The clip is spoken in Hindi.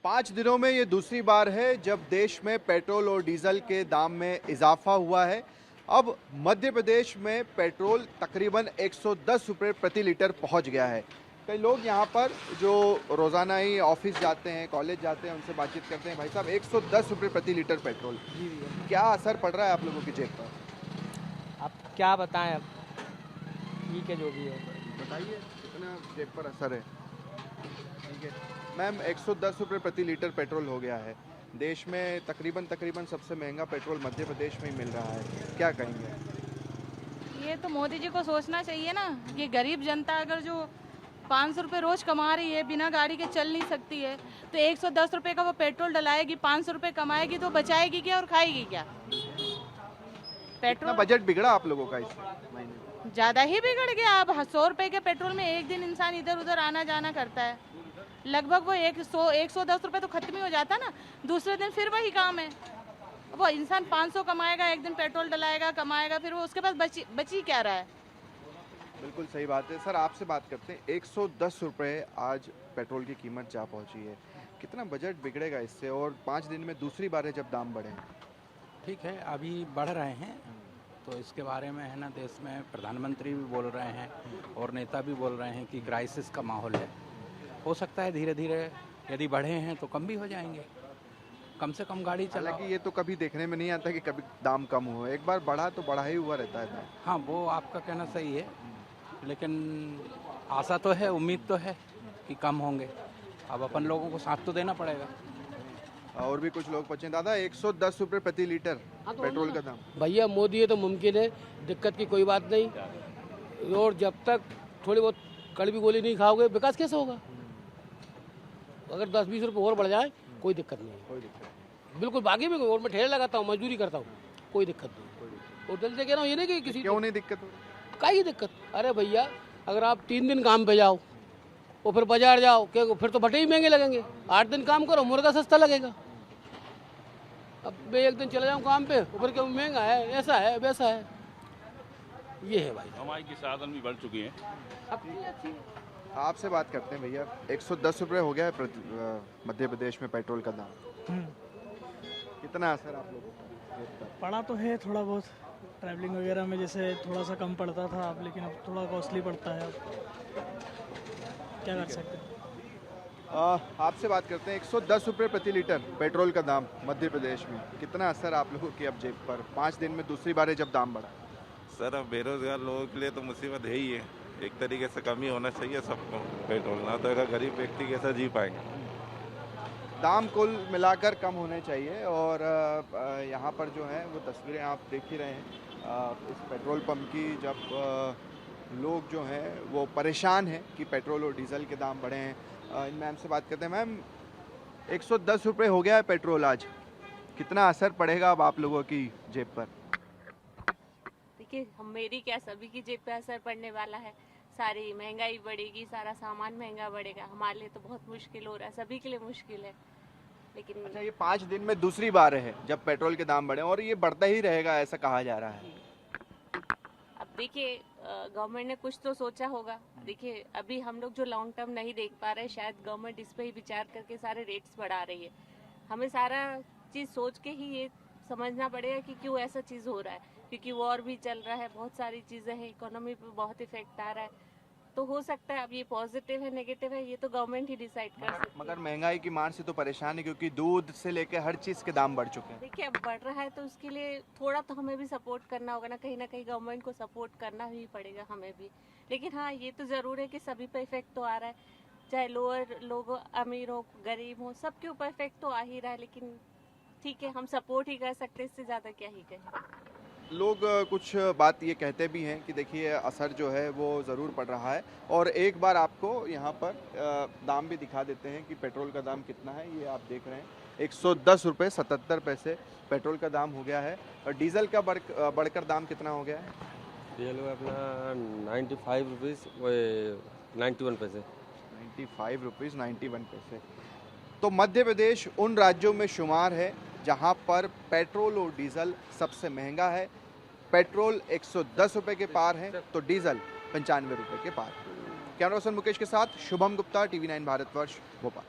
5 दिनों में ये दूसरी बार है जब देश में पेट्रोल और डीजल के दाम में इजाफा हुआ है। अब मध्य प्रदेश में पेट्रोल तकरीबन 110 रुपये प्रति लीटर पहुंच गया है। कई लोग यहाँ पर जो रोज़ाना ही ऑफिस जाते हैं, कॉलेज जाते हैं, उनसे बातचीत करते हैं। भाई साहब, 110 रुपये प्रति लीटर पेट्रोल, क्या असर पड़ रहा है आप लोगों की जेब पर? अब क्या बताएं, अब ठीक है जो भी है। बताइए कितना जेब पर असर है। ठीक है मैम, 110 रुपये प्रति लीटर पेट्रोल हो गया है। देश में तकरीबन सबसे महंगा पेट्रोल मध्य प्रदेश में ही मिल रहा है, क्या कहेंगे? ये तो मोदी जी को सोचना चाहिए ना कि गरीब जनता अगर जो 500 रुपये रोज कमा रही है, बिना गाड़ी के चल नहीं सकती है, तो 110 रुपये का वो पेट्रोल डलाएगी, 500 रुपये कमाएगी तो बचाएगी क्या और खाएगी क्या? पेट्रोल बजट बिगड़ा आप लोगों का इस महीने? ज़्यादा ही बिगड़ गया। अब 100 रुपये के पेट्रोल में एक दिन इंसान इधर उधर आना जाना करता है, लगभग वो 110 रुपये तो खत्म ही हो जाता ना। दूसरे दिन फिर वही काम है। वो इंसान 500 कमाएगा, एक दिन पेट्रोल डलाएगा, कमाएगा, फिर वो उसके पास बची क्या रहा है? बिल्कुल सही बात है। सर, आपसे बात करते हैं। 110 रुपये आज पेट्रोल की कीमत जा पहुंची है, कितना बजट बिगड़ेगा इससे? और 5 दिन में दूसरी बार है जब दाम बढ़े। ठीक है, अभी बढ़ रहे हैं तो इसके बारे में है ना, देश में प्रधानमंत्री भी बोल रहे हैं और नेता भी बोल रहे हैं कि क्राइसिस का माहौल है। हो सकता है धीरे धीरे यदि बढ़े हैं तो कम भी हो जाएंगे, कम से कम गाड़ी चलाओ। हालांकि ये तो कभी देखने में नहीं आता कि कभी दाम कम हो। एक बार बढ़ा तो बढ़ा ही हुआ रहता है दाम। हाँ, वो आपका कहना सही है, लेकिन आशा तो है, उम्मीद तो है कि कम होंगे। अब अपन लोगों को साथ तो देना पड़ेगा। और भी कुछ लोग बचे। दादा, 110 रुपये प्रति लीटर पेट्रोल का दाम। भैया मोदी है तो मुमकिन है, दिक्कत की कोई बात नहीं। और जब तक थोड़ी बहुत कड़वी गोली नहीं खाओगे, विकास कैसे होगा? अगर 10-20 रुपये और बढ़ जाए कोई दिक्कत नहीं है, कोई दिक्कत बिल्कुल। बाकी में और मैं ठेले लगाता हूँ, मजदूरी करता हूँ, कोई दिक्कत नहीं। और जल्दी कह रहा हूँ, ये नहीं कि किसी क्यों नहीं दिक्कत हो रही? का ही दिक्कत। अरे भैया, अगर आप 3 दिन काम पे जाओ और फिर बाजार जाओ, क्या फिर तो भटे ही महंगे लगेंगे। 8 दिन काम करो, मुर्गा सस्ता लगेगा। अब मैं एक दिन चले जाऊँ काम पे, ऊपर क्यों महंगा है, ऐसा है वैसा है, ये है भाई। कमाई के साधन भी बढ़ चुके हैं। आपसे बात करते हैं भैया। 110 रुपये हो गया है मध्य प्रदेश में पेट्रोल का दाम। कितना असर आप लोगों को पड़ा? तो है थोड़ा बहुत, ट्रैवलिंग वगैरह में जैसे थोड़ा सा कम पड़ता था अब, लेकिन अब थोड़ा कॉस्टली पड़ता है। अब क्या कर सकते हैं। आपसे बात करते हैं। 110 रुपये प्रति लीटर पेट्रोल का दाम मध्य प्रदेश में, कितना असर आप लोगों की अब जेब पर? 5 दिन में दूसरी बार है जब दाम बढ़ा। सर, अब बेरोजगार लोगों के लिए तो मुसीबत है ही है। एक तरीके से कम ही होना चाहिए सबको पेट्रोल, ना तो अगर गरीब व्यक्ति कैसा जी पाएंगे। दाम कुल मिलाकर कम होने चाहिए। और यहाँ पर जो है वो तस्वीरें आप देख ही रहे हैं इस पेट्रोल पंप की, जब लोग जो हैं वो परेशान हैं कि पेट्रोल और डीजल के दाम बढ़े हैं। इन मैम से बात करते हैं। मैम, 110 रुपये हो गया है पेट्रोल आज, कितना असर पड़ेगा अब आप लोगों की जेब पर? देखिए, मेरी क्या, सभी की जेब पे असर पड़ने वाला है। सारी महंगाई बढ़ेगी, सारा सामान महंगा बढ़ेगा। हमारे लिए तो बहुत मुश्किल हो रहा है, सभी के लिए मुश्किल है। लेकिन अच्छा, ये 5 दिन में दूसरी बार है जब पेट्रोल के दाम बढ़े, और ये बढ़ता ही रहेगा ऐसा कहा जा रहा है। अब देखिए, गवर्नमेंट ने कुछ तो सोचा होगा। देखिए, अभी हम लोग जो लॉन्ग टर्म नहीं देख पा रहे, शायद गवर्नमेंट इस पे ही विचार करके सारे रेट्स बढ़ा रही है। हमें सारा चीज़ सोच के ही ये समझना पड़ेगा कि क्यों ऐसा चीज़ हो रहा है, क्योंकि वॉर भी चल रहा है, बहुत सारी चीज़ें हैं, इकोनॉमी पे बहुत इफेक्ट आ रहा है। तो हो सकता है अब ये पॉजिटिव है नेगेटिव है, ये तो गवर्नमेंट ही डिसाइड कर सकती है। मगर महंगाई की मार से तो परेशान है, क्योंकि दूध से लेकर हर चीज़ के दाम बढ़ चुके हैं। देखिए, अब बढ़ रहा है तो उसके लिए थोड़ा तो हमें भी सपोर्ट करना होगा ना कहीं गवर्नमेंट को सपोर्ट करना ही पड़ेगा हमें भी। लेकिन हाँ, ये तो ज़रूर है कि सभी पे इफेक्ट तो आ रहा है, चाहे लोअर लोग, अमीर हो, गरीब हो, सबके ऊपर इफेक्ट तो आ ही रहा है। लेकिन ठीक है, हम सपोर्ट ही कर सकते हैं, इससे ज़्यादा क्या ही कहें। लोग कुछ बात ये कहते भी हैं कि देखिए असर जो है वो ज़रूर पड़ रहा है। और एक बार आपको यहाँ पर दाम भी दिखा देते हैं कि पेट्रोल का दाम कितना है। ये आप देख रहे हैं, 110 रुपये 77 पैसे पेट्रोल का दाम हो गया है। और डीजल का बढ़कर दाम कितना हो गया है? डीजल का अपना 95 रुपीज़ 91 पैसे। 95 रुपीज़ 91 पैसे। तो मध्य प्रदेश उन राज्यों में शुमार है जहाँ पर पेट्रोल और डीजल सबसे महंगा है। पेट्रोल 110 रुपये के पार है तो डीजल 95 रुपये के पार। कैमरा पर्सन मुकेश के साथ शुभम गुप्ता, TV9 भारतवर्ष, भोपाल।